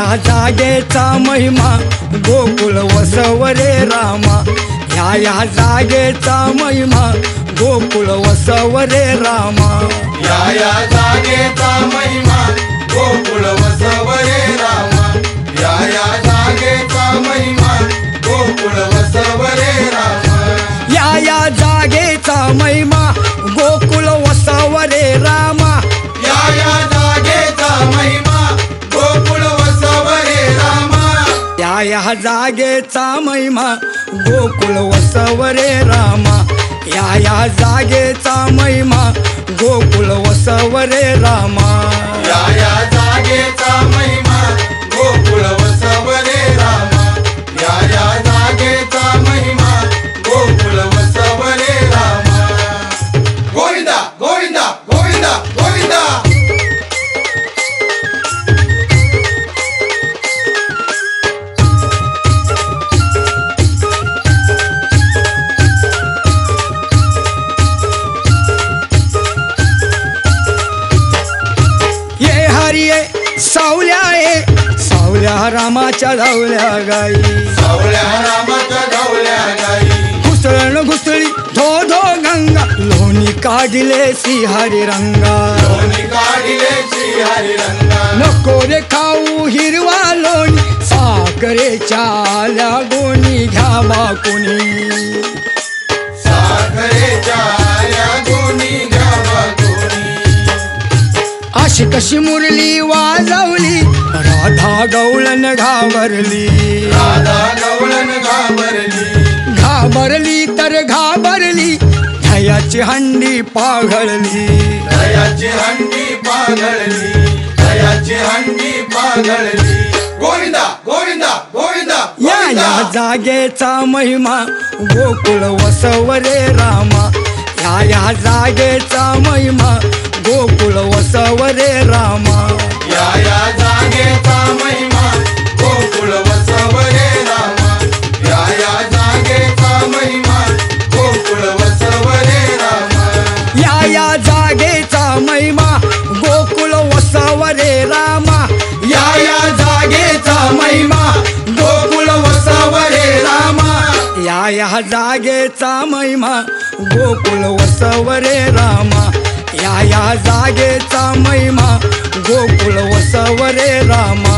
या जागेचा महिमा गोकुळ वसवरे रामा, या जागेचा महिमा गोकुळ वसवरे रामा, या जागेचा महिमा गोकुळ वसवरे रामा, या जागेचा महिमा गोकुळ वसवरे रामा, या जागेचा महिमा गोकुळ वसवरे रामा, या जागेचा महिमा गोकुळ वसवरे रामा, या जागेचा महिमा गोकुळ वसवरे रामा, या जागेचा महिमा गोकुळ वसवरे रामा, या जागेचा महिमा गोकुळ वसवरे रामा, या जागेचा महिमा गोकुळ वसवरे रामा। गोविंदा गोविंदा गोविंदा गोविंदा। सावल्या रामाच्या धावल्या गाई, सावल्या रामाच्या धावल्या गाई, घुसळण घुसळी धो धो गंगा, लोणी काढिले श्रीहरी रंगा, लोणी काढिले श्रीहरी रंगा, नको रे खाऊ हिरवा लोणी, साखरेच्या आल्या गोणी घ्या बाकुनी, साखरेच्या आल्या गोणी घ्या बाकुनी, अशी कशी मुरली वाजवली राधा गवळण घाबरली, राधा गवळण घाबरली, घाबरली तर घाबरली दह्याची हंडी पाघळली, दह्याची हंडी पाघळली, दह्याची हंडी पाघळली। गोविंदा गोविंदा गोविंदा या जागेचा महिमा गोकुळ वसवरे रामा, या जागेचा महिमा गोकुळ वसवरे रामा, या जागेचा महिमा गोकुळ वसवरे रामा, या जागेचा महिमा गोकुळ वसवरे रामा, या जागेचा महिमा गोकुळ वसवरे रामा, या जागेचा महिमा गोकुळ वसवरे रामा, या जागेचा महिमा गोकुळ वसवरे रामा, या जागेचा महिमा गोकुळ वसवरे रामा।